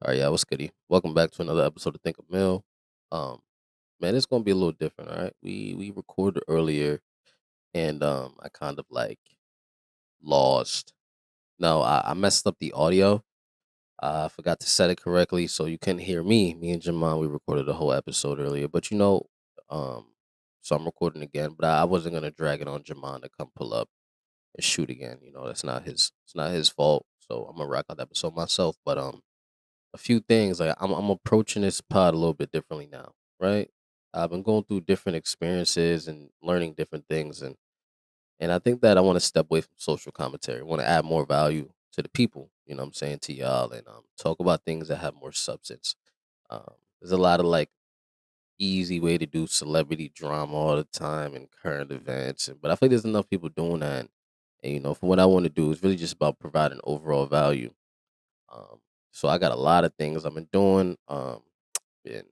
All right, yeah, what's goody? Welcome back to another episode of ThinkAMill. Um, man, it's gonna be a little different. All right, we recorded earlier, and I kind of like lost. No, I messed up the audio. I forgot to set it correctly, so you couldn't hear me. Me and Jamal, we recorded a whole episode earlier, but um, so I'm recording again. But I wasn't gonna drag it on Jamal to come pull up and shoot again. That's not his. It's not his fault. So I'm gonna rock out the episode myself. But a few things. Like I'm approaching this pod a little bit differently now, right? I've been going through different experiences and learning different things, and I think that I want to step away from social commentary. I want to add more value to the people. You know what I'm saying, to y'all, and talk about things that have more substance. There's a lot of like easy way to do celebrity drama all the time and current events, but I think there's enough people doing that. And for what I want to do is really just about providing overall value. Um, so I got a lot of things I've been doing. Been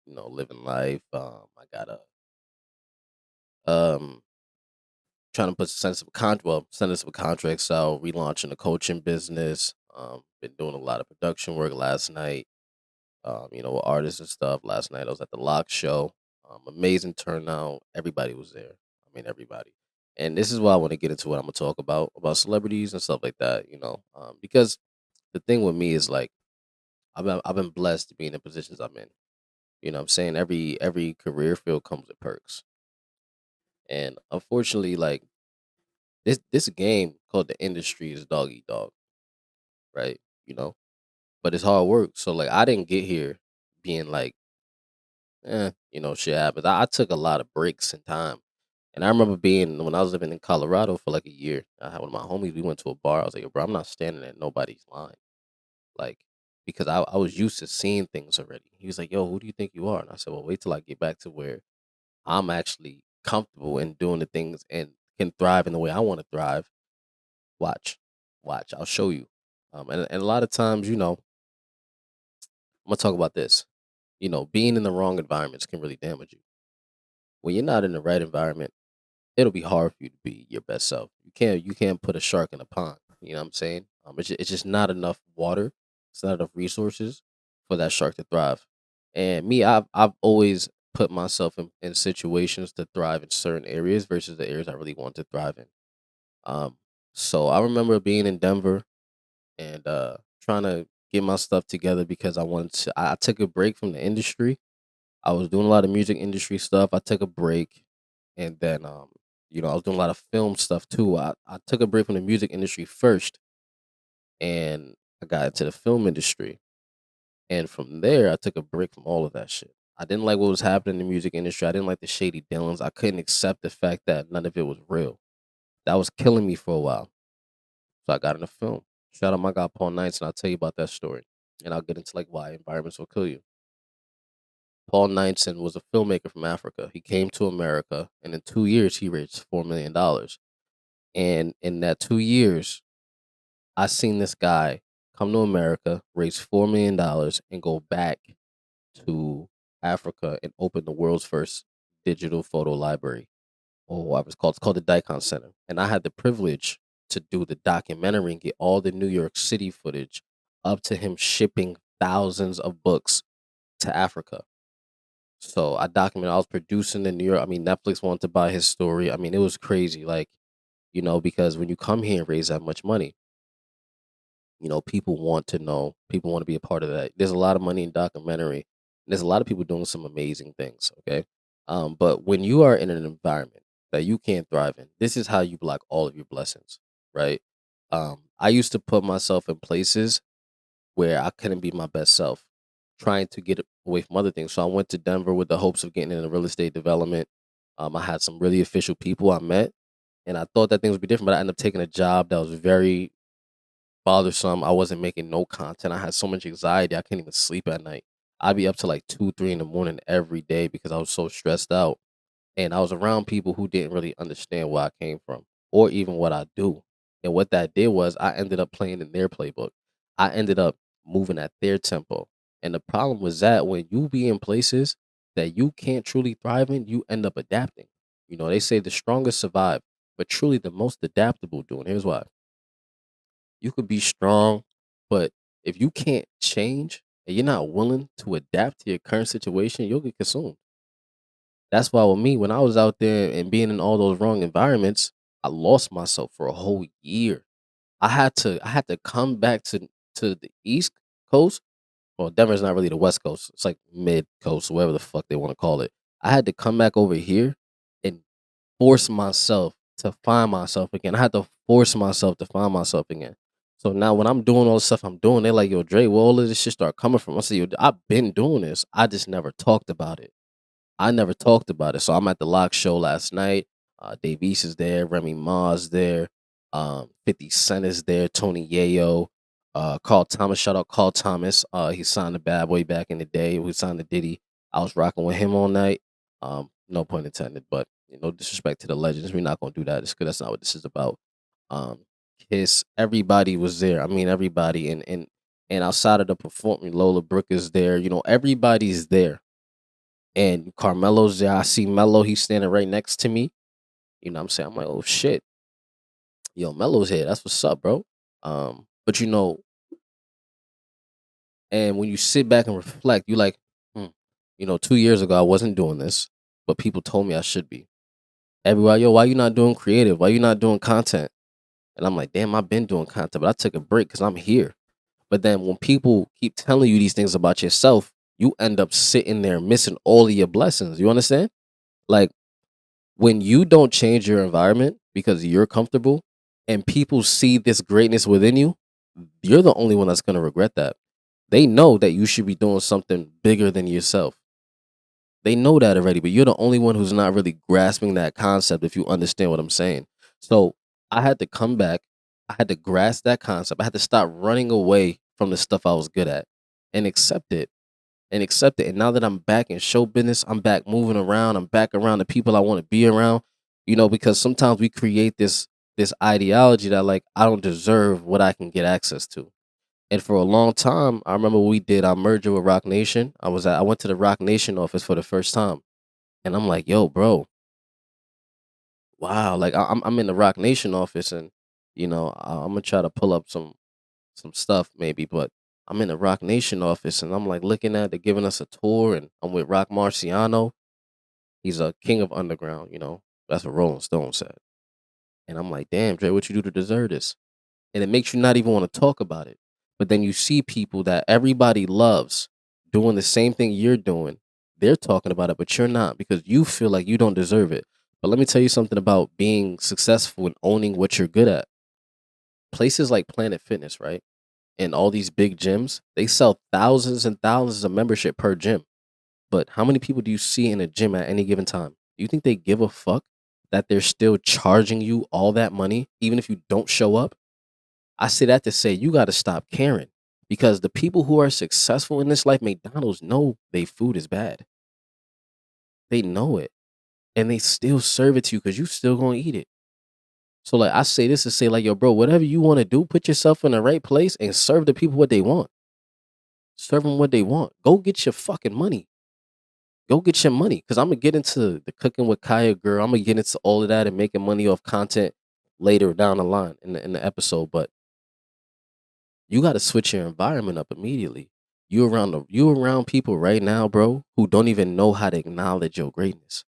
living life. I got a um trying to put sense of a contract out, relaunching the coaching business. Been doing a lot of production work last night. With artists and stuff. Last night I was at the Lock Show. Amazing turnout. Everybody was there. I mean everybody. And this is why I want to get into what I'm gonna talk about celebrities and stuff like that. Because the thing with me is like I've been blessed to be in the positions I'm in. You know what I'm saying? Every career field comes with perks. And unfortunately, like this game called the industry is dog eat dog, right? You know, but it's hard work. So like I didn't get here being like, shit happens. I took a lot of breaks in time. And I remember being when I was living in Colorado for like a year. I had one of my homies. We went to a bar. I was like, "Yo, bro, I'm not standing at nobody's line, like, because I was used to seeing things already." He was like, "Yo, who do you think you are?" And I said, "Well, wait till I get back to where I'm actually comfortable in doing the things and can thrive in the way I want to thrive. Watch, watch. I'll show you." And a lot of times, I'm gonna talk about this. Being in the wrong environments can really damage you. When you're not in the right environment, it'll be hard for you to be your best self. You can't put a shark in a pond. You know what I'm saying? It's just not enough water. It's not enough resources for that shark to thrive. And me, I've always put myself in situations to thrive in certain areas versus the areas I really want to thrive in. Um, so I remember being in Denver and trying to get my stuff together because I wanted to. I took a break from the industry. I was doing a lot of music industry stuff. I took a break, and then I was doing a lot of film stuff too. I took a break from the music industry first, and I got into the film industry, and from there I took a break from all of that shit. I didn't like what was happening in the music industry. I didn't like the shady dealings. I couldn't accept the fact that none of it was real. That was killing me for a while. So I got into film. Shout out my guy Paul Knights, and I'll tell you about that story. And I'll get into like why environments will kill you. Paul Knightson was a filmmaker from Africa. He came to America, and in 2 years, he raised $4 million. And in that 2 years, I seen this guy come to America, raise $4 million, and go back to Africa and open the world's first digital photo library. Or what was called. It's called the Daikon Center. And I had the privilege to do the documentary and get all the New York City footage up to him shipping thousands of books to Africa. So I documented. I was producing in New York. I mean, Netflix wanted to buy his story. I mean, it was crazy. Like, because when you come here and raise that much money, people want to know. People want to be a part of that. There's a lot of money in documentary. There's a lot of people doing some amazing things. Okay, but when you are in an environment that you can't thrive in, this is how you block all of your blessings, right? I used to put myself in places where I couldn't be my best self, trying to get away from other things. So I went to Denver with the hopes of getting into real estate development. I had some really official people I met, and I thought that things would be different, but I ended up taking a job that was very bothersome. I wasn't making no content. I had so much anxiety. I couldn't even sleep at night. I'd be up to like 2, 3 in the morning every day because I was so stressed out. And I was around people who didn't really understand where I came from or even what I do. And what that did was I ended up playing in their playbook. I ended up moving at their tempo. And the problem was that when you be in places that you can't truly thrive in, you end up adapting. They say the strongest survive, but truly the most adaptable do. And here's why. You could be strong, but If you can't change and you're not willing to adapt to your current situation, you'll get consumed. That's why with me, when I was out there and being in all those wrong environments, I lost myself for a whole year. I had to come back to the East Coast. Well, Denver's not really the West Coast. It's like mid coast, whatever the fuck they want to call it. I had to come back over here and force myself to find myself again. I had to force myself to find myself again. So now when I'm doing all the stuff I'm doing, they're like, yo, Dre, where all of this shit start coming from? I say, yo, I've been doing this. I just never talked about it. I never talked about it. So I'm at the Lock Show last night. Dave East is there. Remy Ma's there. 50 Cent is there. Tony Yayo. Carl Thomas. Shout out Carl Thomas. He signed the Bad Boy back in the day. We signed the Diddy. I was rocking with him all night. No pun intended, but no disrespect to the legends. We're not gonna do that. Just because that's not what this is about. Um, Kiss. Everybody was there. I mean, everybody. And outside of the performing, Lola Brooke is there. Everybody's there, and Carmelo's there. I see Melo, he's standing right next to me. You know what I'm saying? I'm like, oh shit, yo, Melo's here. That's what's up, bro. But and when you sit back and reflect, you like, hmm, 2 years ago I wasn't doing this, but people told me I should be. Everywhere, yo, why you not doing creative? Why you not doing content? And I'm like, damn, I've been doing content, but I took a break because I'm here. But then when people keep telling you these things about yourself, you end up sitting there missing all of your blessings. You understand? Like, when you don't change your environment because you're comfortable and people see this greatness within you, you're the only one that's going to regret that. They know that you should be doing something bigger than yourself. They know that already, but you're the only one who's not really grasping that concept, if you understand what I'm saying. So I had to come back. I had to grasp that concept. I had to stop running away from the stuff I was good at and accept it. And now that I'm back in show business, I'm back moving around. I'm back around the people I want to be around. Because sometimes we create this ideology that, like, I don't deserve what I can get access to. And for a long time, I remember we did our merger with Rock Nation. I went to the Rock Nation office for the first time, and I'm like, yo, bro, wow, like I'm in the Rock Nation office, and I'm gonna try to pull up some stuff maybe, but I'm in the Rock Nation office and I'm like looking at, they're giving us a tour, and I'm with Rock Marciano. He's a king of underground, That's what Rolling Stone said. And I'm like, damn, Dre, what you do to deserve this? And it makes you not even want to talk about it. But then you see people that everybody loves doing the same thing you're doing. They're talking about it, but you're not, because you feel like you don't deserve it. But let me tell you something about being successful and owning what you're good at. Places like Planet Fitness, right? And all these big gyms, they sell thousands and thousands of membership per gym. But how many people do you see in a gym at any given time? Do you think they give a fuck that they're still charging you all that money, even if you don't show up? I say that to say you got to stop caring, because the people who are successful in this life, McDonald's, know their food is bad. They know it, and they still serve it to you because you still gonna eat it. So, like, I say this to say, like, yo, bro, whatever you want to do, put yourself in the right place and serve the people what they want. Serve them what they want. Go get your fucking money. Go get your money, because I'm gonna get into the cooking with Kaya girl. I'm gonna get into all of that and making money off content later down the line in the episode. But you got to switch your environment up immediately. You around people right now, bro, who don't even know how to acknowledge your greatness.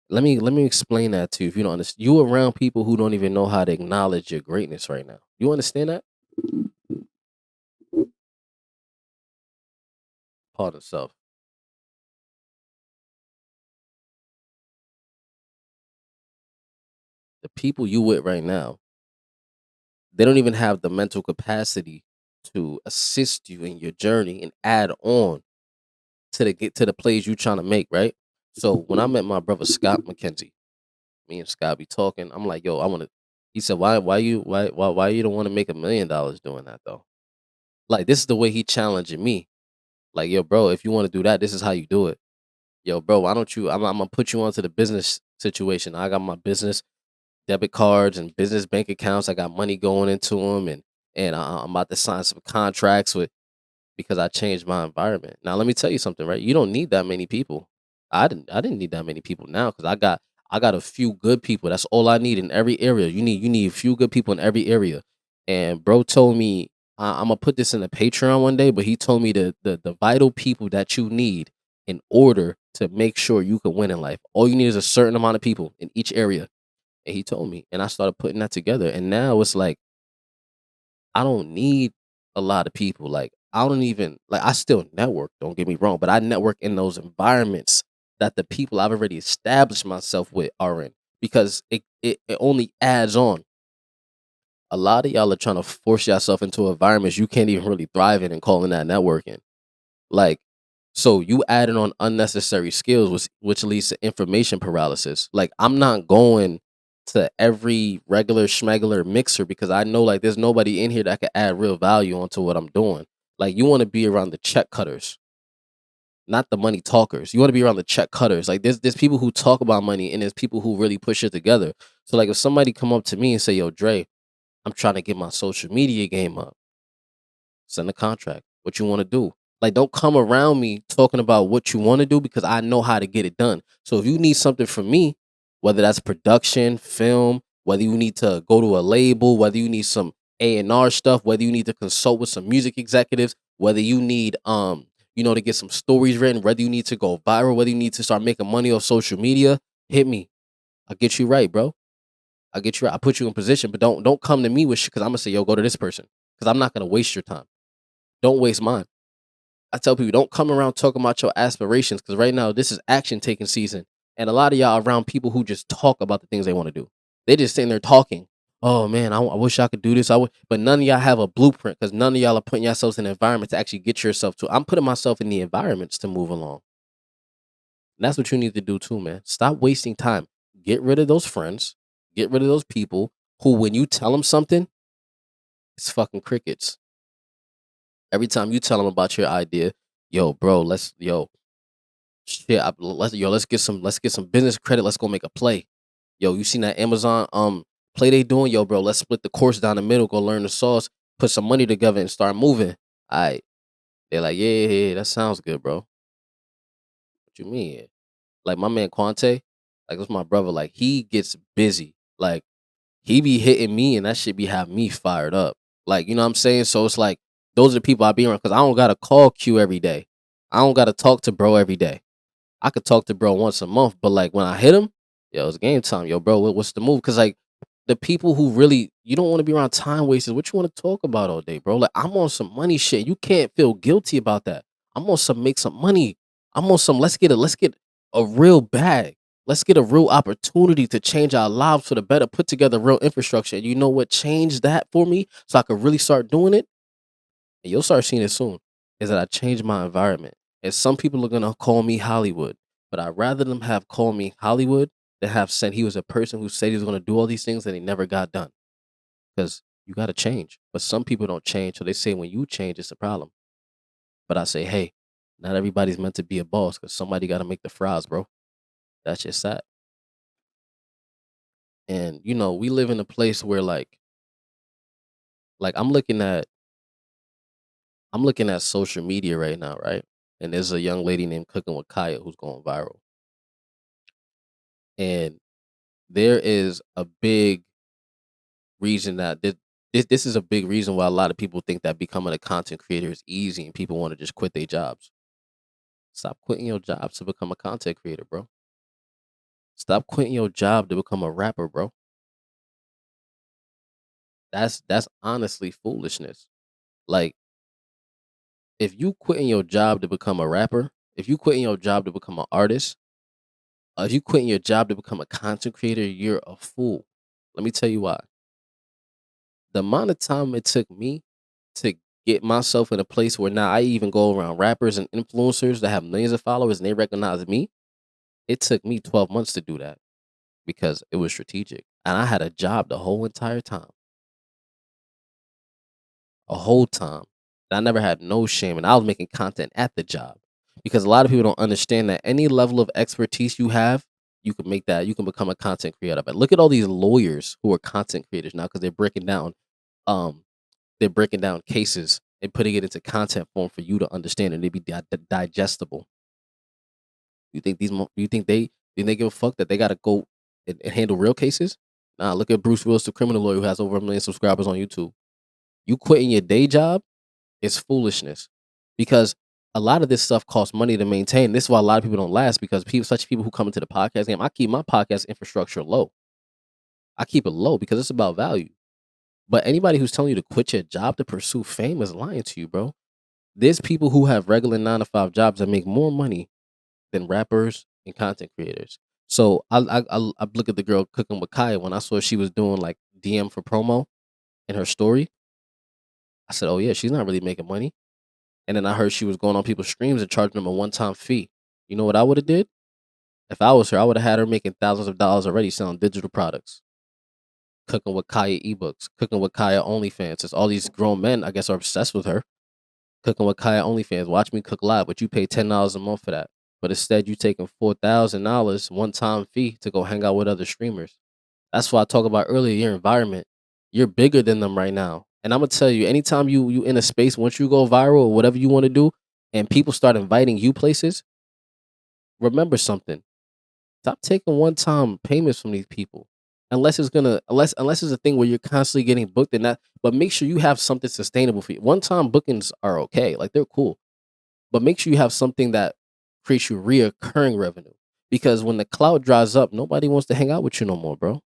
Let me explain that to you if you don't understand. You around people who don't even know how to acknowledge your greatness right now. You understand that? Part of self. The people you with right now, they don't even have the mental capacity to assist you in your journey and add on to the plays you trying to make, right? So when I met my brother Scott McKenzie, me and Scott be talking. I'm like, yo, I want to. He said, why you don't want to make $1 million doing that though? Like, this is the way he challenging me. Like, yo, bro, if you want to do that, this is how you do it. Yo, bro, why don't you? I'm gonna put you onto the business situation. I got my business debit cards and business bank accounts. I got money going into them, and I'm about to sign some contracts with, because I changed my environment. Now, let me tell you something, right? You don't need that many people. I didn't need that many people now, because I got a few good people. That's all I need in every area. You need a few good people in every area. And bro told me I'm gonna put this in the Patreon one day, but he told me the vital people that you need in order to make sure you can win in life. All you need is a certain amount of people in each area. And he told me, and I started putting that together. And now it's like I don't need a lot of people. Like I don't even like I still network, don't get me wrong, but I network in those environments that the people I've already established myself with are in because it only adds on. A lot of y'all are trying to force yourself into environments you can't even really thrive in and calling that networking. Like, so you adding on unnecessary skills, which leads to information paralysis. Like, I'm not going to every regular schmegular mixer because I know like there's nobody in here that can add real value onto what I'm doing. Like, you want to be around the check cutters, not the money talkers. You want to be around the check cutters. Like, there's people who talk about money and there's people who really push it together. So, like, if somebody come up to me and say, "Yo, Dre, I'm trying to get my social media game up," send a contract. What you want to do? Like, don't come around me talking about what you want to do because I know how to get it done. So if you need something from me, whether that's production, film, whether you need to go to a label, whether you need some A&R stuff, whether you need to consult with some music executives, whether you need to get some stories written, whether you need to go viral, whether you need to start making money off social media, hit me. I'll get you right, bro. I'll get you right. I'll put you in position, but don't come to me with shit because I'm gonna say, yo, go to this person. Because I'm not gonna waste your time. Don't waste mine. I tell people don't come around talking about your aspirations because right now this is action taking season, and a lot of y'all are around people who just talk about the things they want to do. They just sitting there talking. Oh man, I wish I could do this. But none of y'all have a blueprint because none of y'all are putting yourselves in an environment to actually get yourself to. I'm putting myself in the environments to move along. And that's what you need to do too, man. Stop wasting time. Get rid of those friends. Get rid of those people who, when you tell them something, it's fucking crickets. Every time you tell them about your idea, yo, bro, shit, let's get some business credit. Let's go make a play. Yo, you seen that Amazon play they doing? Yo, bro, let's split the course down the middle, go learn the sauce, put some money together and start moving. All right. They're like, yeah, that sounds good, bro. What you mean? Like my man Quante, like that's my brother. Like he gets busy. Like he be hitting me and that shit be having me fired up. Like, you know what I'm saying? So it's like those are the people I be around because I don't gotta call Q every day. I don't gotta talk to bro every day. I could talk to bro once a month, but like when I hit him, yo, it's game time. Yo, bro, what's the move? Cause like the people who really you don't want to be around time wasters. What you want to talk about all day, bro? Like I'm on some money shit. You can't feel guilty about that. I'm on some make some money. I'm on some let's get a real bag. Let's get a real opportunity to change our lives for the better. Put together real infrastructure. And you know what changed that for me, so I could really start doing it. And you'll start seeing it soon. Is that I changed my environment. And some people are gonna call me Hollywood, but I'd rather them have called me Hollywood than have said he was a person who said he was gonna do all these things and he never got done. Because you gotta change. But some people don't change. So they say when you change, it's a problem. But I say, hey, not everybody's meant to be a boss because somebody gotta make the fries, bro. That's just that. And we live in a place where like I'm looking at social media right now, right? And there's a young lady named Cooking with Kaya who's going viral. And there is a big reason that this is a big reason why a lot of people think that becoming a content creator is easy and people want to just quit their jobs. Stop quitting your job to become a content creator, bro. Stop quitting your job to become a rapper, bro. That's honestly foolishness. Like if you quitting your job to become a rapper, if you quitting your job to become an artist, if you quitting your job to become a content creator, you're a fool. Let me tell you why. The amount of time it took me to get myself in a place where now I even go around rappers and influencers that have millions of followers and they recognize me, it took me 12 months to do that because it was strategic. And I had a job the whole entire time, a whole time. And I never had no shame. And I was making content at the job because a lot of people don't understand that any level of expertise you have, you can become a content creator. But look at all these lawyers who are content creators now because um, they're breaking down cases and putting it into content form for you to understand and they be digestible. You think they give a fuck that they gotta go and handle real cases? Nah, look at Bruce Willis, the criminal lawyer who has over 1 million subscribers on YouTube. You quitting your day job is foolishness because a lot of this stuff costs money to maintain. This is why a lot of people don't last because people, such people who come into the podcast game, I keep my podcast infrastructure low. I keep it low because it's about value. But anybody who's telling you to quit your job to pursue fame is lying to you, bro. There's people who have regular 9 to 5 jobs that make more money than rappers and content creators. So I look at the girl cooking with Kaya when I saw she was doing like DM for promo in her story. I said, "Oh yeah, she's not really making money." And then I heard she was going on people's streams and charging them a one-time fee. You know what I would have did? If I was her, I would have had her making thousands of dollars already selling digital products, cooking with Kaya ebooks, cooking with Kaya OnlyFans. Since all these grown men, I guess, are obsessed with her. Cooking with Kaya OnlyFans. Watch me cook live, but you pay $10 a month for that. But instead, you taking $4,000 one-time fee to go hang out with other streamers. That's why I talk about earlier. Your environment, you're bigger than them right now. And I'm gonna tell you, anytime you in a space, once you go viral or whatever you want to do, and people start inviting you places, remember something. Stop taking one-time payments from these people. Unless it's a thing where you're constantly getting booked and that, but make sure you have something sustainable for you. One-time bookings are okay, like they're cool, but make sure you have something that creates you reoccurring revenue. Because when the cloud dries up, nobody wants to hang out with you no more, bro.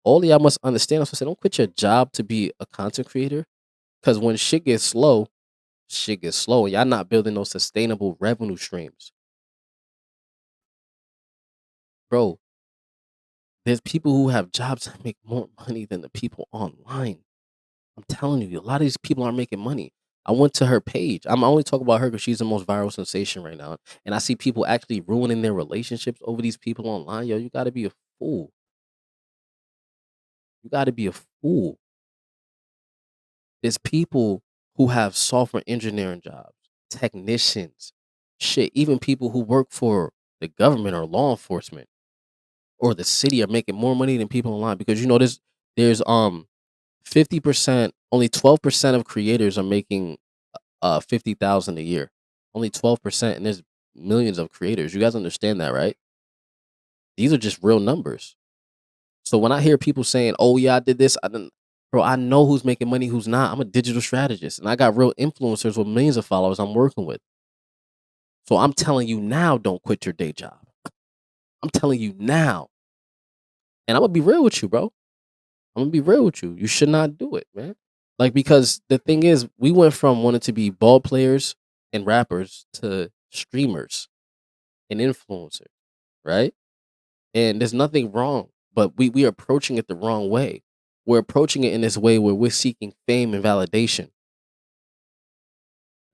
All y'all must understand. So I say, don't quit your job to be a content creator. Because when shit gets slow, and y'all not building those sustainable revenue streams, bro. There's people who have jobs that make more money than the people online. I'm telling you, a lot of these people aren't making money. I went to her page. I'm only talking about her because she's the most viral sensation right now. And I see people actually ruining their relationships over these people online. Yo, you gotta be a fool. You gotta be a fool. There's people who have software engineering jobs, technicians, shit, even people who work for the government or law enforcement or the city are making more money than people online because you know there's 50%, only 12% of creators are making 50,000 a year. Only 12%, and there's millions of creators. You guys understand that, right? These are just real numbers. So when I hear people saying, "Oh yeah, I did this," I didn't, bro. I know who's making money, who's not. I'm a digital strategist, and I got real influencers with millions of followers I'm working with. So I'm telling you now, don't quit your day job. I'm telling you now, and I'm gonna be real with you, bro. I'm gonna be real with you. You should not do it, man. Like because the thing is, we went from wanting to be ball players and rappers to streamers and influencers, right? And there's nothing wrong, but we are approaching it the wrong way. We're approaching it in this way where we're seeking fame and validation.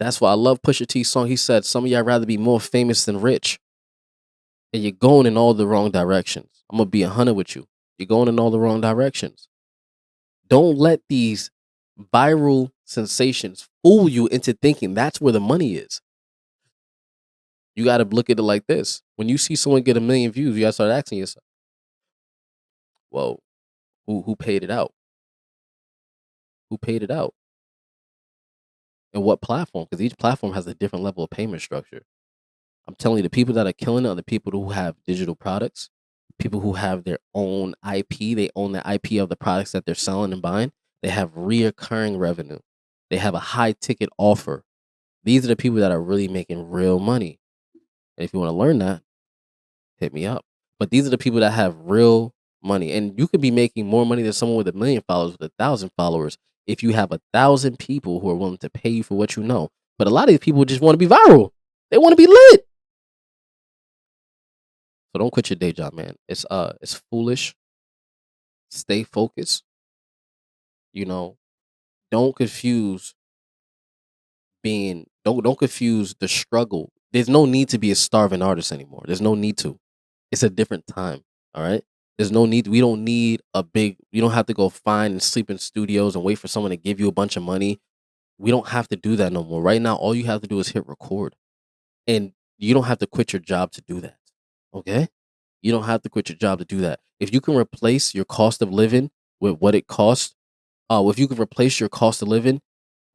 That's why I love Pusha T's song. He said, "Some of y'all rather be more famous than rich," and you're going in all the wrong directions. I'm gonna be 100 with you. You're going in all the wrong directions. Don't let these viral sensations fool you into thinking that's where the money is. You got to look at it like this: when you see someone get 1 million views, you got to start asking yourself, "Well, who paid it out? Who paid it out? And what platform?" Because each platform has a different level of payment structure. I'm telling you, the people that are killing it are the people who have digital products, people who have their own IP. They own the IP of the products that they're selling and buying. They have reoccurring revenue. They have a high ticket offer. These are the people that are really making real money. And if you want to learn that, hit me up. But these are the people that have real money. And you could be making more money than someone with 1 million followers, with 1,000 followers, if you have 1,000 people who are willing to pay you for what you know. But a lot of these people just want to be viral. They want to be lit. So don't quit your day job, man. It's foolish. Stay focused. You know, don't confuse don't confuse the struggle. There's no need to be a starving artist anymore. There's no need to. It's a different time. All right. There's no need. We don't need a big. You don't have to go find and sleep in studios and wait for someone to give you a bunch of money. We don't have to do that no more. Right now, all you have to do is hit record, and you don't have to quit your job to do that. Okay. You don't have to quit your job to do that. If you can replace your cost of living with what it costs, if you can replace your cost of living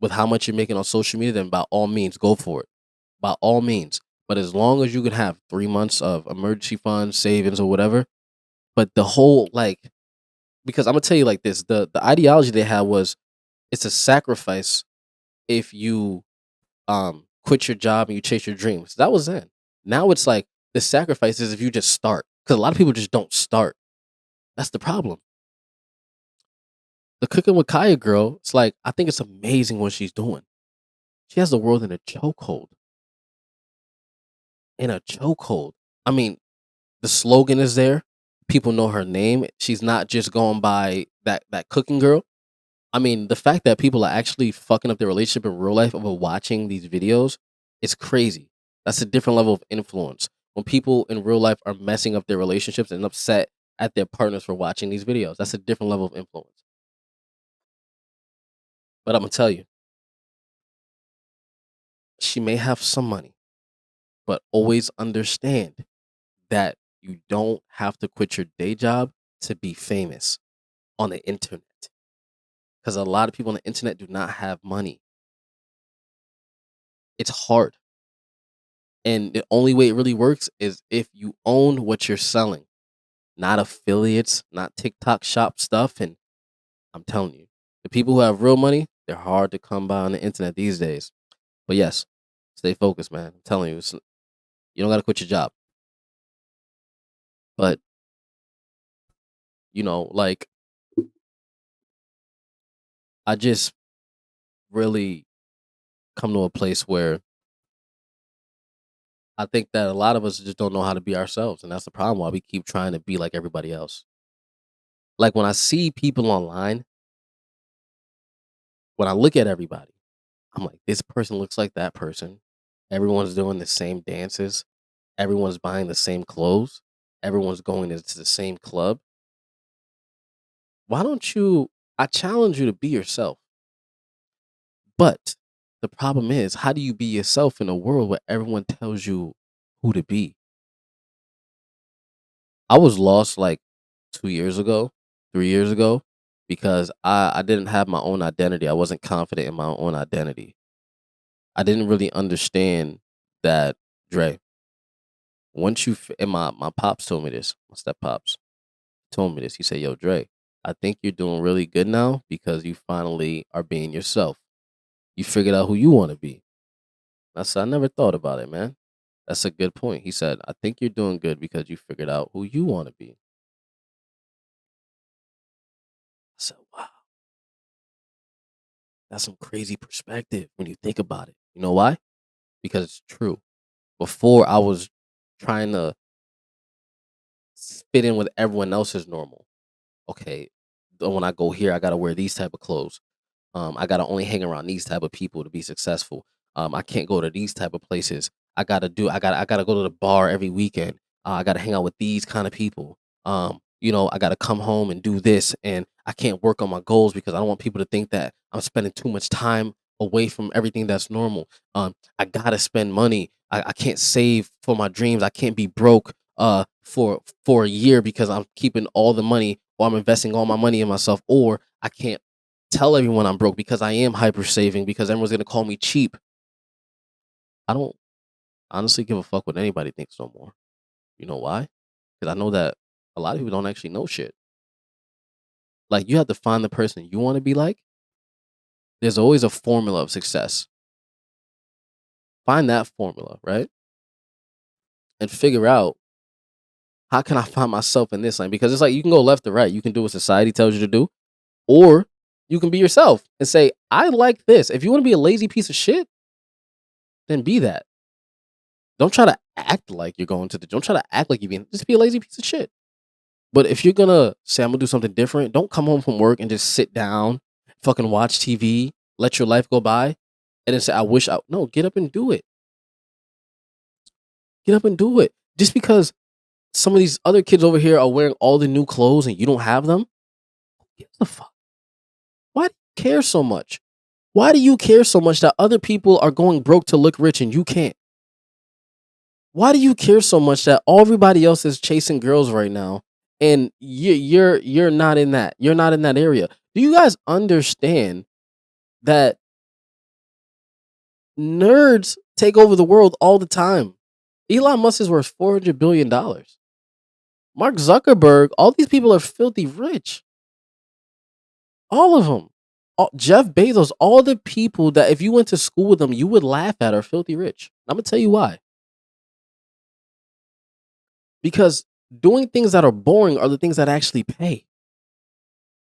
with how much you're making on social media, then by all means, go for it. By all means. But as long as you can have 3 months of emergency funds, savings, or whatever, but the whole like, because I'm gonna tell you like this, the ideology they had was It's a sacrifice if you quit your job and you chase your dreams. That was then. Now it's like the sacrifice is if you just start. Because a lot of people just don't start. That's the problem. The cooking with Kaya girl, it's like I think it's amazing what she's doing. She has the world in a chokehold. In a chokehold. I mean, the slogan is there. People know her name. She's not just going by that cooking girl. I mean, the fact that people are actually fucking up their relationship in real life over watching these videos is crazy. That's a different level of influence. When people in real life are messing up their relationships and upset at their partners for watching these videos, that's a different level of influence. But I'm gonna tell you, she may have some money, but always understand that you don't have to quit your day job to be famous on the internet. Because a lot of people on the internet do not have money. It's hard. And the only way it really works is if you own what you're selling, not affiliates, not TikTok shop stuff. And I'm telling you, the people who have real money, they're hard to come by on the internet these days. But yes, stay focused, man. I'm telling you, you don't got to quit your job. But, like, I just really come to a place where I think that a lot of us just don't know how to be ourselves. And that's the problem why we keep trying to be like everybody else. Like when I see people online, when I look at everybody, I'm like, this person looks like that person. Everyone's doing the same dances. Everyone's buying the same clothes. Everyone's going to the same club. Why don't you? I challenge you to be yourself. But the problem is, how do you be yourself in a world where everyone tells you who to be? I was lost like 2 years ago, 3 years ago, because I didn't have my own identity. I wasn't confident in my own identity. I didn't really understand that, Dre. Once and my pops told me this, my step pops told me this. He said, "Yo, Dre, I think you're doing really good now because you finally are being yourself. You figured out who you want to be." I said, "I never thought about it, man. That's a good point." He said, "I think you're doing good because you figured out who you want to be." I said, "Wow, that's some crazy perspective when you think about it." You know why? Because it's true. Before I was trying to fit in with everyone else's normal. Okay, when I go here, I gotta wear these type of clothes. I gotta only hang around these type of people to be successful. I can't go to these type of places. I gotta go to the bar every weekend. I gotta hang out with these kind of people. I gotta come home and do this, and I can't work on my goals because I don't want people to think that I'm spending too much time away from everything that's normal. I gotta spend money. I can't save for my dreams. I can't be broke for a year because I'm keeping all the money or I'm investing all my money in myself, or I can't tell everyone I'm broke because I am hyper saving because everyone's gonna call me cheap. I don't honestly give a fuck what anybody thinks no more. You know why? Because I know that a lot of people don't actually know shit. Like you have to find the person you want to be like. There's always a formula of success. Find that formula, right? And figure out how can I find myself in this lane? Because it's like you can go left or right. You can do what society tells you to do, or you can be yourself and say, I like this. If you want to be a lazy piece of shit, then be that. Don't try to act like you're going to the don't try to act like you're being just be a lazy piece of shit. But if you're gonna say I'm gonna do something different, don't come home from work and just sit down, fucking watch TV, let your life go by, and then say, I wish I no, get up and do it. Get up and do it. Just because some of these other kids over here are wearing all the new clothes and you don't have them, who gives a fuck? Why do you care so much? Why do you care so much that other people are going broke to look rich and you can't? Why do you care so much that everybody else is chasing girls right now and you're not in that? You're not in that area. Do you guys understand that nerds take over the world all the time? Elon Musk is worth $400 billion. Mark Zuckerberg, all these people are filthy rich. All of them. Jeff Bezos, all the people that if you went to school with them, you would laugh at are filthy rich. I'm gonna tell you why. Because doing things that are boring are the things that actually pay.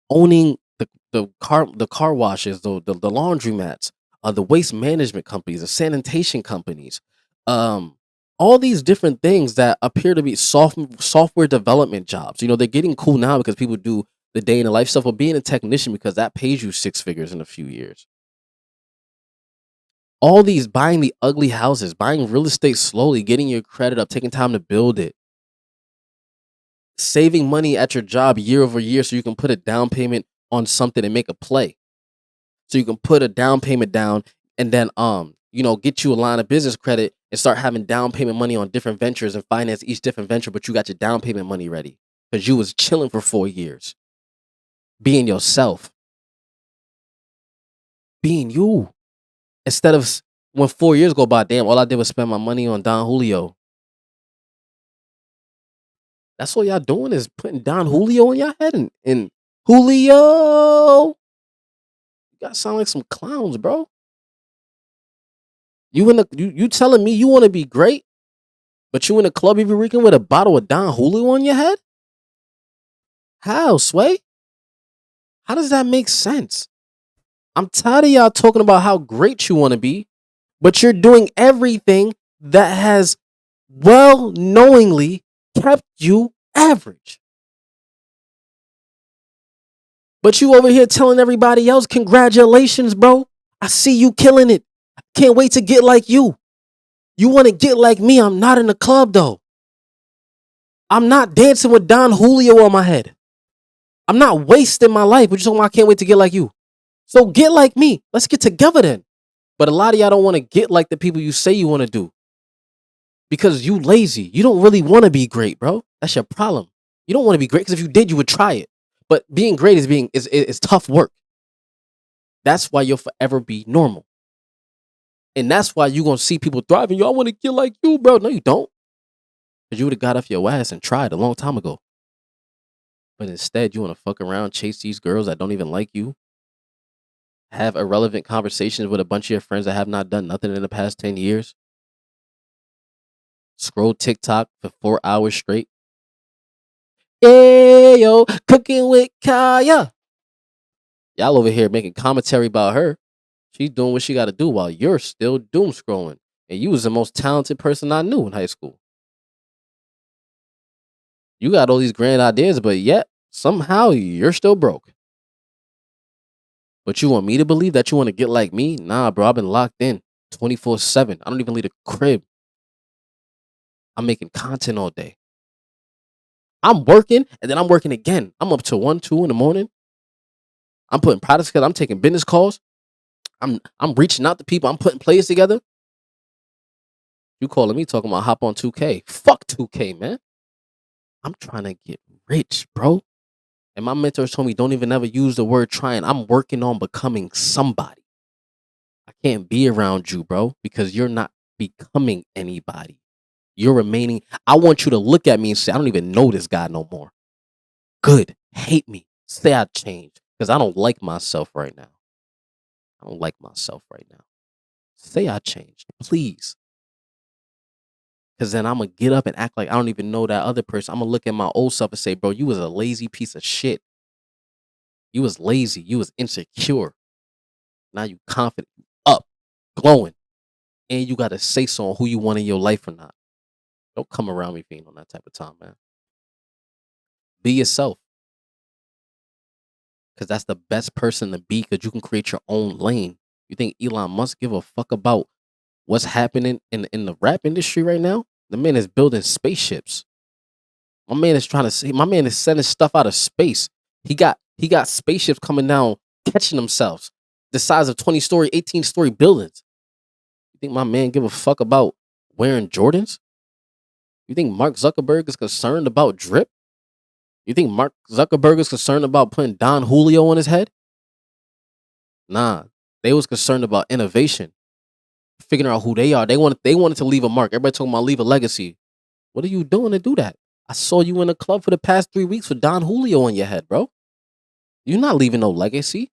Owning the car washes, the laundromats, the waste management companies, the sanitation companies, um, all these different things that appear to be software development jobs. You know, they're getting cool now because people do the day in the life stuff, but being a technician because that pays you six figures in a few years. All these buying the ugly houses, buying real estate slowly, getting your credit up, taking time to build it, saving money at your job year over year so you can put a down payment on something and make a play. So you can put a down payment down and then get you a line of business credit and start having down payment money on different ventures and finance each different venture, but you got your down payment money ready because you was chilling for 4 years, being yourself, being you. Instead of when 4 years go by, damn, all I did was spend my money on Don Julio. That's what y'all doing is putting Don Julio in your head and Julio. You guys sound like some clowns, bro. You telling me you want to be great, but you in a club every weekend with a bottle of Don Julio on your head? How, Sway? How does that make sense? I'm tired of y'all talking about how great you want to be, but you're doing everything that has well knowingly kept you average. But you over here telling everybody else, congratulations, bro. I see you killing it. Can't wait to get like you. You want to get like me. I'm not in the club, though. I'm not dancing with Don Julio on my head. I'm not wasting my life. But you talking about I can't wait to get like you. So get like me. Let's get together then. But a lot of y'all don't want to get like the people you say you want to do. Because you lazy. You don't really want to be great, bro. That's your problem. You don't want to be great because if you did, you would try it. But being great is tough work. That's why you'll forever be normal. And that's why you're going to see people thriving. Y'all want to get like you, bro. No, you don't. Because you would have got off your ass and tried a long time ago. But instead, you want to fuck around, chase these girls that don't even like you, have irrelevant conversations with a bunch of your friends that have not done nothing in the past 10 years, scroll TikTok for 4 hours straight. Yeah, yo, cooking with Kaya. Y'all over here making commentary about her. She's doing what she got to do while you're still doom scrolling. And you was the most talented person I knew in high school. You got all these grand ideas, but yet somehow you're still broke. But you want me to believe that you want to get like me? Nah, bro, I've been locked in 24/7. I don't even leave the crib. I'm making content all day. I'm working and then I'm working again. I'm up to 1, 2 in the morning. I'm putting products together. I'm taking business calls. I'm reaching out to people. I'm putting plays together. You calling me talking about hop on 2K. Fuck 2K, man. I'm trying to get rich, bro. And my mentors told me don't even ever use the word trying. I'm working on becoming somebody. I can't be around you, bro, because you're not becoming anybody. You're remaining. I want you to look at me and say, I don't even know this guy no more. Good. Hate me. Say I changed because I don't like myself right now. I don't like myself right now. Say I changed, please. Because then I'm going to get up and act like I don't even know that other person. I'm going to look at my old self and say, bro, you was a lazy piece of shit. You was lazy. You was insecure. Now you confident, up, glowing. And you got to say so on who you want in your life or not. Don't come around me being on that type of time, man. Be yourself. Because that's the best person to be because you can create your own lane. You think Elon Musk give a fuck about what's happening in the rap industry right now? The man is building spaceships. My man is trying to see. My man is sending stuff out of space. He got spaceships coming down, catching themselves, the size of 20-story, 18-story buildings. You think my man give a fuck about wearing Jordans? You think Mark Zuckerberg is concerned about drip? You think Mark Zuckerberg is concerned about putting Don Julio on his head? Nah, they was concerned about innovation, figuring out who they are. They wanted to leave a mark. Everybody talking about leave a legacy. What are you doing to do that? I saw you in the club for the past 3 weeks with Don Julio on your head, bro. You're not leaving no legacy.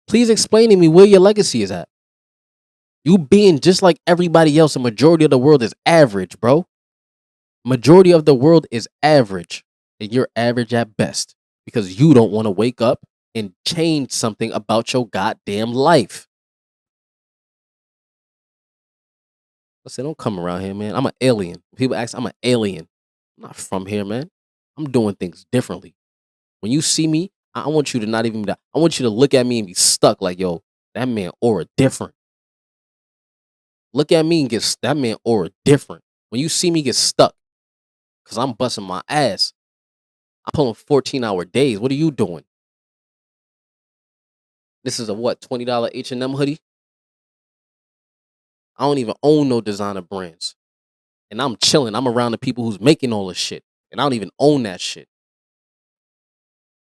Please explain to me where your legacy is at. You being just like everybody else, the majority of the world is average, bro. Majority of the world is average, and you're average at best because you don't want to wake up and change something about your goddamn life. I said, don't come around here, man. I'm an alien. People ask, I'm an alien. I'm not from here, man. I'm doing things differently. When you see me, I want you to not even. I want you to look at me and be stuck like, yo, that man aura different. Look at me and get that man aura different. When you see me get stuck, cause I'm busting my ass. I'm pulling 14-hour days. What are you doing? This is a what, $20 H&M hoodie? I don't even own no designer brands. And I'm chilling. I'm around the people who's making all this shit. And I don't even own that shit.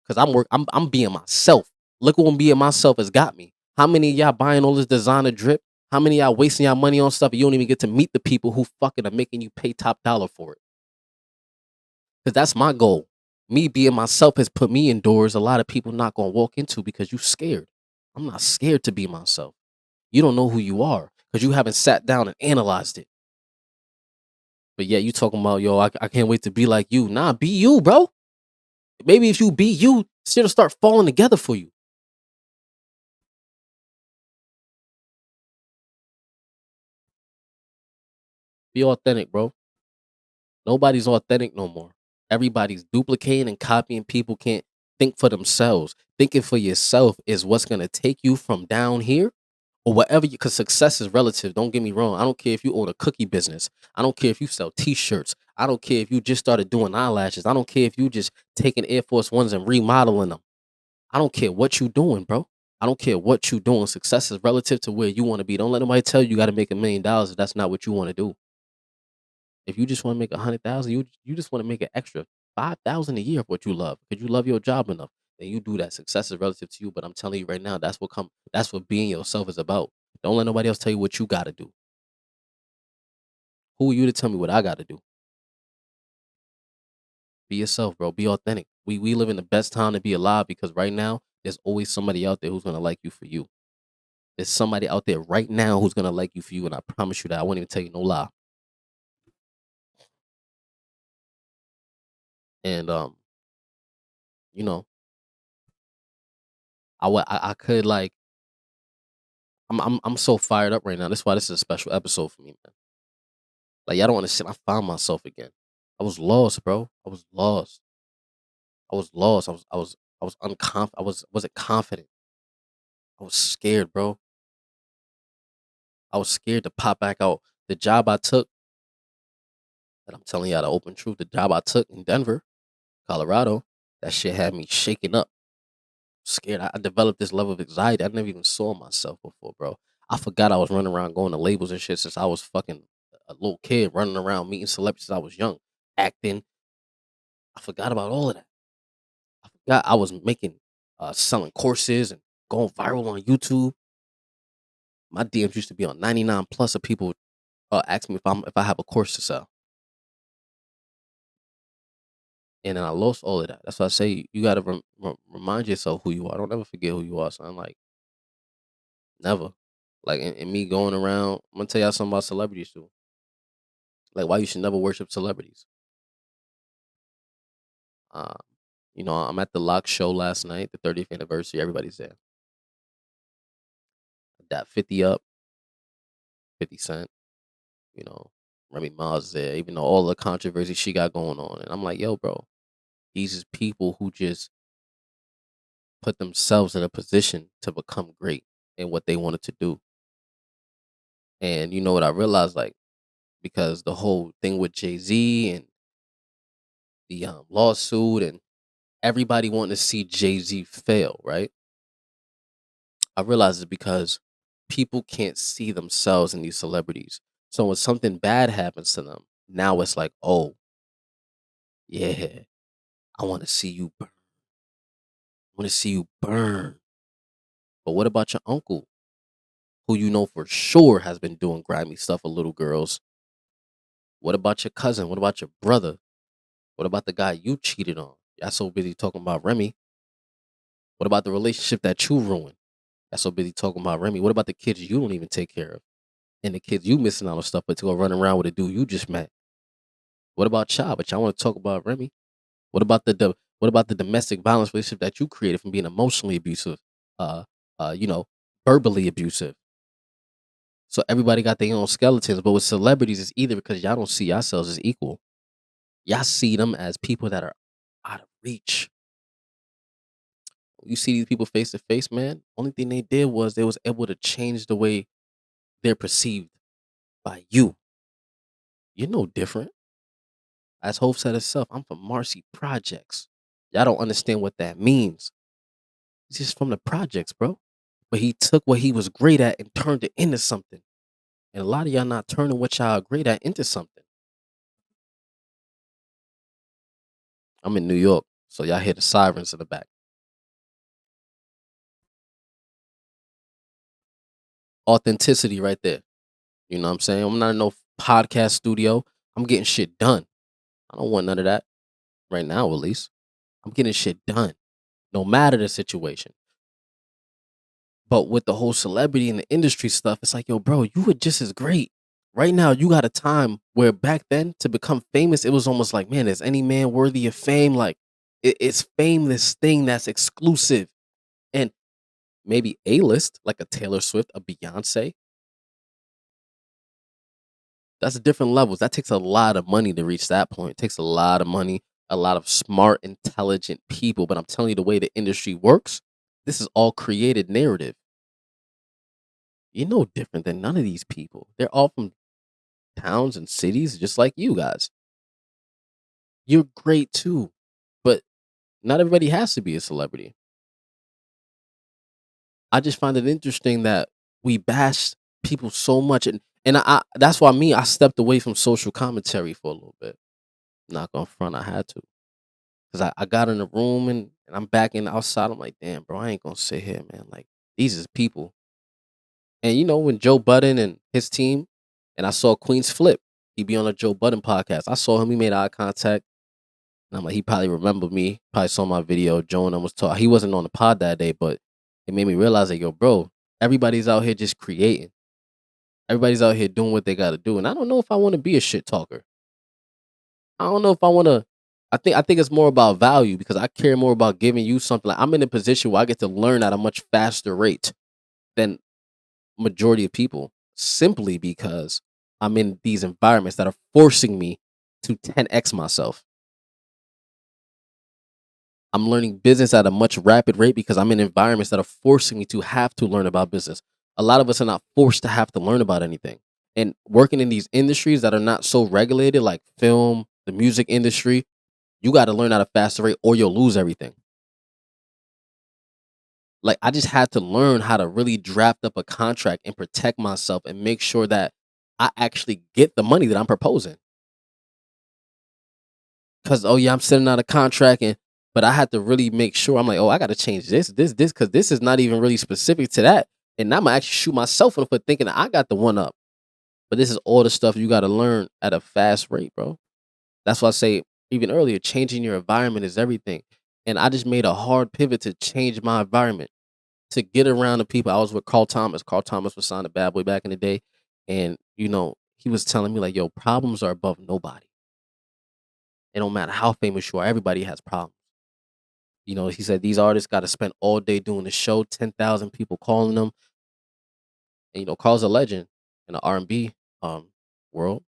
Cause I'm being myself. Look what being myself has got me. How many of y'all buying all this designer drip? How many of y'all wasting y'all money on stuff and you don't even get to meet the people who fucking are making you pay top dollar for it? Cause that's my goal. Me being myself has put me in doors a lot of people not gonna walk into because you scared. I'm not scared to be myself. You don't know who you are because you haven't sat down and analyzed it. But yeah, you talking about, yo, I can't wait to be like you. Nah, be you, bro. Maybe if you be you, shit'll start falling together for you. Be authentic, bro. Nobody's authentic no more. Everybody's duplicating and copying. People can't think for themselves. Thinking for yourself is what's gonna take you from down here or whatever you, because success is relative. Don't get me wrong. I don't care if you own a cookie business. I don't care if you sell t-shirts. I don't care if you just started doing eyelashes. I don't care if you just taking Air Force Ones and remodeling them. I don't care what you doing, bro. I don't care what you doing. Success is relative to where you want to be. Don't let nobody tell you got to make $1 million if that's not what you want to do. If you just want to make 100,000, you just want to make an extra 5,000 a year of what you love because you love your job enough. Then you do that. Success is relative to you, but I'm telling you right now, that's what being yourself is about. Don't let nobody else tell you what you got to do. Who are you to tell me what I got to do? Be yourself, bro. Be authentic. We live in the best time to be alive because right now there's always somebody out there who's gonna like you for you. There's somebody out there right now who's gonna like you for you, and I promise you that I won't even tell you no lie. And you know, I could like I'm so fired up right now. That's why this is a special episode for me, man. Like y'all don't understand. I found myself again. I was lost, bro. I was lost. I was lost. I was unconfident. Wasn't confident. I was scared, bro. I was scared to pop back out. The job I took, and I'm telling y'all the open truth, the job I took in Denver, Colorado, that shit had me shaking up. Scared. I developed this level of anxiety I never even saw myself before, bro. I forgot I was running around going to labels and shit since I was fucking a little kid, running around meeting celebrities since I was young, acting. I forgot about all of that. I forgot I was making, selling courses and going viral on YouTube. My DMs used to be on 99 plus of people ask me if I have a course to sell, and then I lost all of that. That's why I say you gotta remind yourself who you are. Don't ever forget who you are, son. Like never. Like and me going around, I'm gonna tell y'all something about celebrities too. Like why you should never worship celebrities. Um, I'm at the Lock show last night, the 30th anniversary. Everybody's there. That 50 up, 50 Cent. You know, Remy Ma's there. Even though all the controversy she got going on, and I'm like, yo, bro, these is people who just put themselves in a position to become great in what they wanted to do. And you know what I realized, like because the whole thing with Jay Z and the lawsuit and everybody wanting to see Jay Z fail, right? I realized it's because people can't see themselves in these celebrities. So when something bad happens to them, now it's like, oh, yeah, I want to see you burn. I want to see you burn. But what about your uncle, who you know for sure has been doing grimy stuff with little girls? What about your cousin? What about your brother? What about the guy you cheated on? Y'all so busy talking about Remy. What about the relationship that you ruined? Got so busy talking about Remy. What about the kids you don't even take care of? And the kids you missing out on stuff, but to go run around with a dude you just met. What about y'all? But y'all want to talk about Remy? What about what about the domestic violence relationship that you created from being emotionally abusive, uh, you know, verbally abusive? So everybody got their own skeletons, but with celebrities, it's either because y'all don't see yourselves as equal. Y'all see them as people that are out of reach. You see these people face to face, man. Only thing they did was they was able to change the way they're perceived by you. You're no different. As Hope said herself, I'm from Marcy Projects. Y'all don't understand what that means. He's just from the projects, bro. But he took what he was great at and turned it into something. And a lot of y'all not turning what y'all are great at into something. I'm in New York, so y'all hear the sirens in the back. Authenticity right there. You know what I'm saying? I'm not in no podcast studio. I'm getting shit done. I don't want none of that right now, at least. I'm getting shit done, no matter the situation. But with the whole celebrity and the industry stuff, it's like, yo, bro, you were just as great. Right now, you got a time where back then to become famous, it was almost like, man, is any man worthy of fame? Like, it's fame, this thing that's exclusive and maybe A list, like a Taylor Swift, a Beyonce. That's different levels. That takes a lot of money to reach that point. It takes a lot of money, a lot of smart, intelligent people. But I'm telling you, the way the industry works, this is all created narrative. You're no different than none of these people. They're all from towns and cities just like you guys. You're great too, but not everybody has to be a celebrity. I just find it interesting that we bash people so much, and I that's why me I stepped away from social commentary for a little bit. Not gonna front, I had to because I got in the room and I'm back in outside. I'm like, damn, bro, I ain't gonna sit here, man. Like these is people, and you know when Joe Budden and his team, and I saw Queens Flip, he be on a Joe Budden podcast. I saw him, he made eye contact. And I'm like, he probably remembered me, probably saw my video. Joe and I was talking. He wasn't on the pod that day, but it made me realize that, yo, bro, everybody's out here just creating. Everybody's out here doing what they got to do. And I don't know if I want to be a shit talker. I don't know if I want to. I think it's more about value because I care more about giving you something. Like I'm in a position where I get to learn at a much faster rate than majority of people simply because I'm in these environments that are forcing me to 10x myself. I'm learning business at a much rapid rate because I'm in environments that are forcing me to have to learn about business. A lot of us are not forced to have to learn about anything. And working in these industries that are not so regulated, like film, the music industry, you got to learn at a faster rate or you'll lose everything. Like I just had to learn how to really draft up a contract and protect myself and make sure that I actually get the money that I'm proposing. Cause oh yeah, I'm sending out a contract but I had to really make sure I'm like, oh, I gotta change this, because this is not even really specific to that. And I'm gonna actually shoot myself in the foot thinking that I got the one up. But this is all the stuff you gotta learn at a fast rate, bro. That's why I say even earlier, changing your environment is everything. And I just made a hard pivot to change my environment, to get around the people. I was with Carl Thomas. Carl Thomas was signed a Bad Boy back in the day. And, he was telling me like, yo, problems are above nobody. It don't matter how famous you are, everybody has problems. He said these artists got to spend all day doing the show, 10,000 people calling them. And, Carl's a legend in the R&B world. You know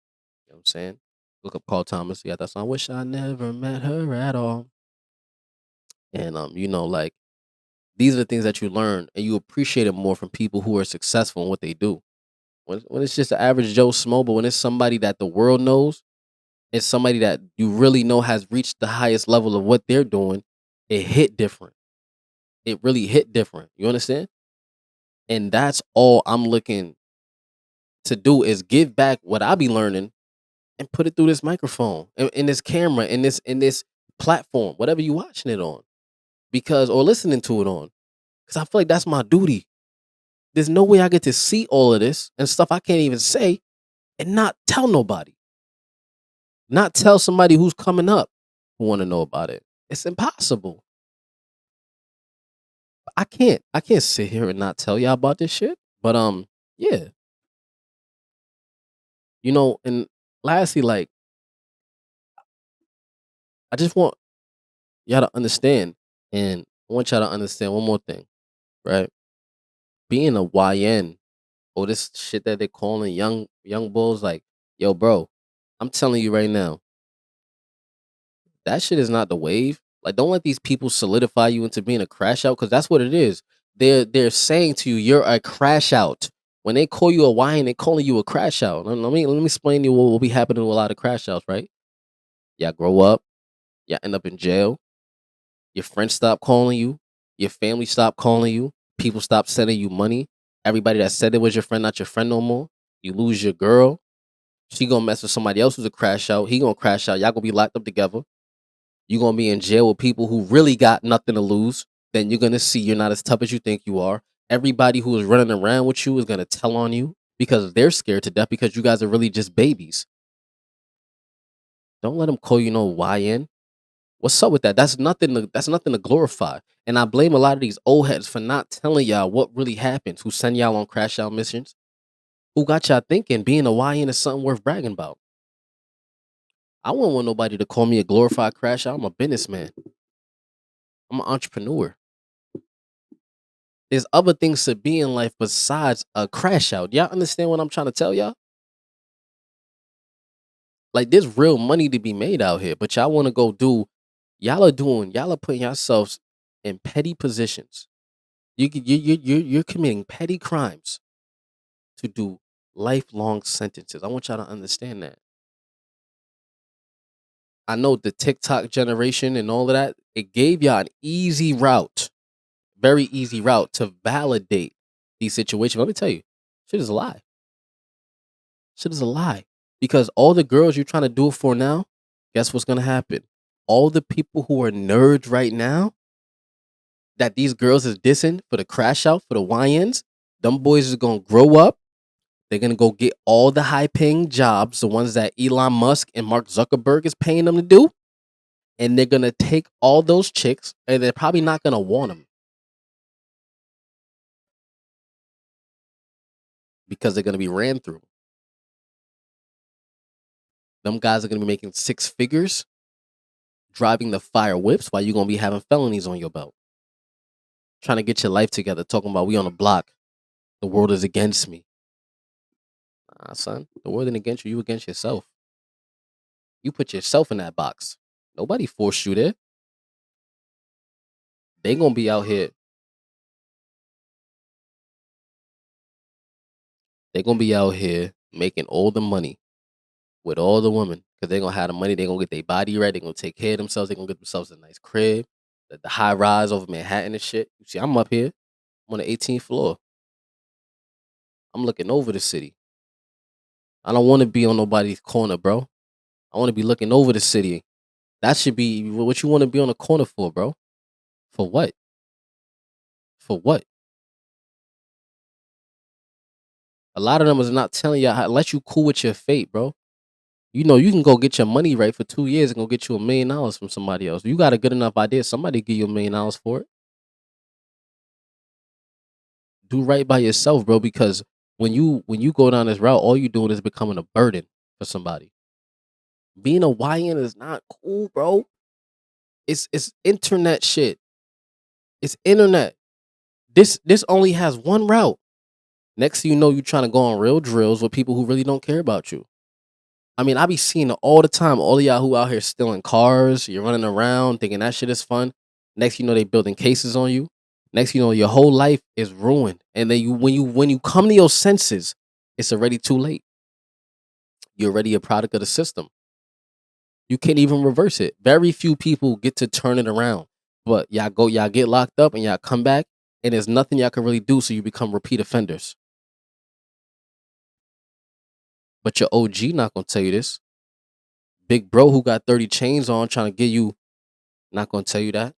what I'm saying? Look up Carl Thomas. He got that song, Wish I Never Met Her at All. And, like, these are the things that you learn and you appreciate it more from people who are successful in what they do. When it's just an average Joe Smo, but when it's somebody that the world knows, it's somebody that you really know has reached the highest level of what they're doing, it hit different. It really hit different. You understand? And that's all I'm looking to do is give back what I be learning and put it through this microphone and in this camera, in this platform, whatever you watching it on, because or listening to it on. Because I feel like that's my duty. There's no way I get to see all of this and stuff I can't even say and not tell nobody, not tell somebody who's coming up who want to know about it. It's impossible. I can't sit here and not tell y'all about this shit. But yeah, and lastly, like I just want y'all to understand, and I want y'all to understand one more thing, right? Being a YN or this shit that they're calling young bulls, like, yo, bro, I'm telling you right now, that shit is not the wave. Like, don't let these people solidify you into being a crash out, because that's what it is. They're saying to you, you're a crash out. When they call you a YN, they calling you a crash out. Let me explain to you what will be happening to a lot of crash outs, right? Y'all grow up, y'all end up in jail. Your friends stop calling you. Your family stop calling you. People stop sending you money. Everybody that said it was your friend, not your friend no more. You lose your girl. She gonna mess with somebody else who's a crash out. He gonna crash out. Y'all gonna be locked up together. You gonna be in jail with people who really got nothing to lose. Then you're gonna see you're not as tough as you think you are. Everybody who is running around with you is gonna tell on you because they're scared to death because you guys are really just babies. Don't let them call you no YN. What's up with that? That's nothing to glorify. And I blame a lot of these old heads for not telling y'all what really happens, who send y'all on crash out missions, who got y'all thinking being a YN is something worth bragging about. I wouldn't want nobody to call me a glorified crash out. I'm a businessman. I'm an entrepreneur. There's other things to be in life besides a crash out. Y'all understand what I'm trying to tell y'all? Like, there's real money to be made out here, but y'all want to go do. Y'all are putting yourselves in petty positions. You're committing petty crimes to do lifelong sentences. I want y'all to understand that. I know the TikTok generation and all of that, it gave y'all an easy route, very easy route to validate these situations. Let me tell you, shit is a lie. Shit is a lie. Because all the girls you're trying to do it for now, guess what's gonna happen? All the people who are nerds right now that these girls is dissing for the crash out for the YNs, them boys is gonna grow up. They're gonna go get all the high paying jobs, the ones that Elon Musk and Mark Zuckerberg is paying them to do, and they're gonna take all those chicks, and they're probably not gonna want them because they're gonna be ran through. Them guys are gonna be making six figures, driving the fire whips, while you're gonna be having felonies on your belt, trying to get your life together, talking about we on the block. The world is against me. Nah, son, the world ain't against you. You against yourself. You put yourself in that box. Nobody forced you there. They gonna be out here. They gonna be out here making all the money with all the women because they gonna have the money. They gonna get their body right. They gonna take care of themselves. They gonna get themselves a nice crib, the high rise over Manhattan and shit. You see, I'm up here. I'm on the 18th floor. I'm looking over the city. I don't want to be on nobody's corner, bro. I want to be looking over the city. That should be what you want to be on the corner for, bro. For what? For what? A lot of them is not telling you how unless you cool with your fate, bro. You know you can go get your money right for 2 years and go get you $1 million from somebody else. You got a good enough idea. Somebody give you $1 million for it. Do right by yourself, bro. Because when you go down this route, all you doing is becoming a burden for somebody. Being a YN is not cool, bro. It's internet shit. It's internet. This only has one route. Next thing you know, you trying to go on real drills with people who really don't care about you. I mean, I be seeing it all the time. All of y'all who out here stealing cars, you're running around thinking that shit is fun. Next, you know they building cases on you. Next, you know your whole life is ruined. And then when you come to your senses, it's already too late. You're already a product of the system. You can't even reverse it. Very few people get to turn it around. But y'all get locked up and y'all come back, and there's nothing y'all can really do, so you become repeat offenders. But your OG not gonna tell you this. Big bro who got 30 chains on trying to get you not gonna tell you that.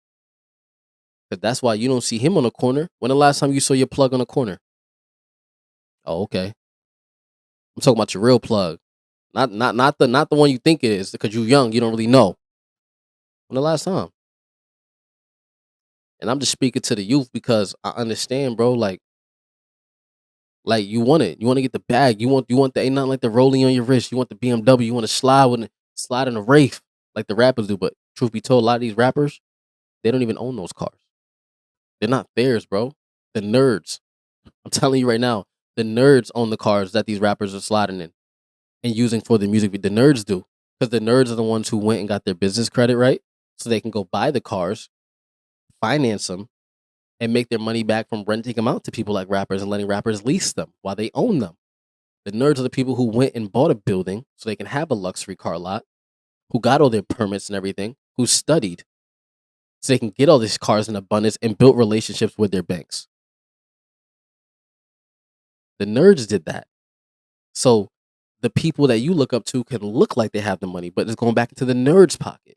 Cause that's why you don't see him on the corner. When the last time you saw your plug on the corner? Oh, okay. I'm talking about your real plug. Not the one you think it is, because you're young, you don't really know. When the last time? And I'm just speaking to the youth because I understand, bro. Like you want it. You want to get the bag. You want the ain't nothing like the rolling on your wrist. You want the BMW. You want to slide in a Wraith like the rappers do. But truth be told, a lot of these rappers, they don't even own those cars. They're not theirs, bro. The nerds. I'm telling you right now, the nerds own the cars that these rappers are sliding in and using for the music. The nerds do. Because the nerds are the ones who went and got their business credit right. So they can go buy the cars, finance them, and make their money back from renting them out to people like rappers and letting rappers lease them while they own them. The nerds are the people who went and bought a building so they can have a luxury car lot, who got all their permits and everything, who studied so they can get all these cars in abundance and built relationships with their banks. The nerds did that. So the people that you look up to can look like they have the money, but it's going back into the nerds' pocket.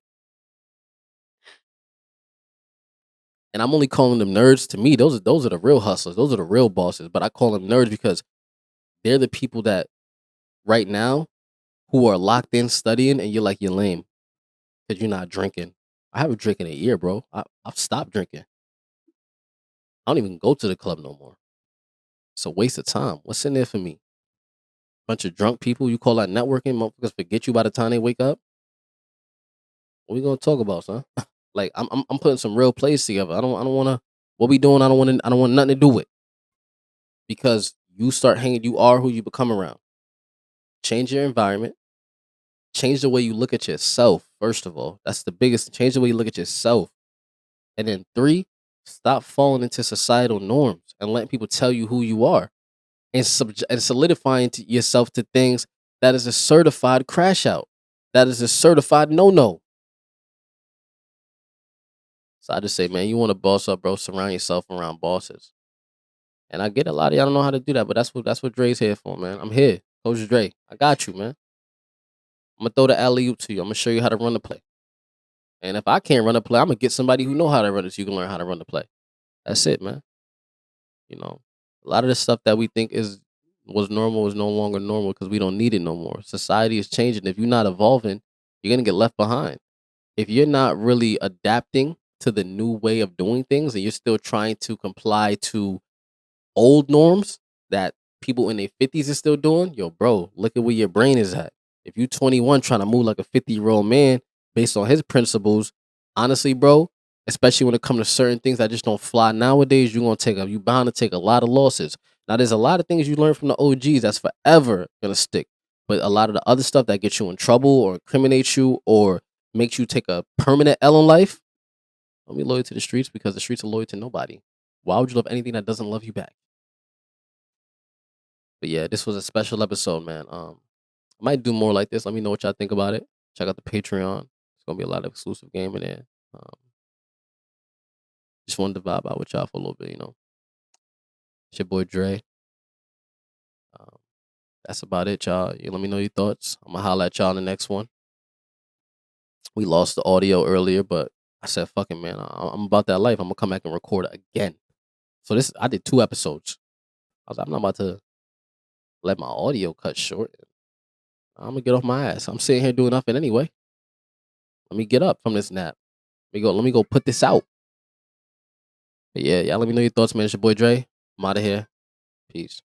And I'm only calling them nerds. To me, those are the real hustlers. Those are the real bosses. But I call them nerds because they're the people that right now who are locked in studying, and you're like, you're lame because you're not drinking. I haven't drinking in a year, bro. I've stopped drinking. I don't even go to the club no more. It's a waste of time. What's in there for me? Bunch of drunk people. You call that networking? Motherfuckers forget you by the time they wake up. What we gonna talk about, son? Like I'm putting some real plays together. I don't want to. What we doing? I don't want nothing to do with because you start hanging. You are who you become around. Change your environment. Change the way you look at yourself. First of all, that's the biggest. Change the way you look at yourself. And then three, stop falling into societal norms and letting people tell you who you are and and solidifying yourself to things that is a certified crash out. That is a certified no. So I just say, man, you want to boss up, bro, surround yourself around bosses. And I get a lot of y'all don't know how to do that, but that's what Dre's here for, man. I'm here. Coach Dre. I got you, man. I'm gonna throw the alley oop to you. I'm gonna show you how to run the play. And if I can't run a play, I'm gonna get somebody who know how to run it so you can learn how to run the play. That's it, man. You know, a lot of the stuff that we think was normal is no longer normal because we don't need it no more. Society is changing. If you're not evolving, you're gonna get left behind. If you're not really adapting to the new way of doing things and you're still trying to comply to old norms that people in their 50s are still doing, yo, bro, look at where your brain is at. If you 21 trying to move like a 50-year-old man based on his principles, honestly, bro, especially when it comes to certain things that just don't fly nowadays, you bound to take a lot of losses. Now, there's a lot of things you learn from the OGs that's forever gonna stick. But a lot of the other stuff that gets you in trouble or incriminates you or makes you take a permanent L in life, don't be loyal to the streets because the streets are loyal to nobody. Why would you love anything that doesn't love you back? But yeah, this was a special episode, man. I might do more like this. Let me know what y'all think about it. Check out the Patreon. It's gonna be a lot of exclusive game in there. Just wanted to vibe out with y'all for a little bit, you know. It's your boy Dre. Um, that's about it, y'all. You let me know your thoughts. I'm gonna holla at y'all in the next one. We lost the audio earlier, but I said, "Fuck it, man. I'm about that life. I'm gonna come back and record again." So I did 2 episodes. I'm not about to let my audio cut short. I'm gonna get off my ass. I'm sitting here doing nothing anyway. Let me get up from this nap. Let me go put this out. But yeah, y'all let me know your thoughts, man. It's your boy Dre. I'm out of here. Peace.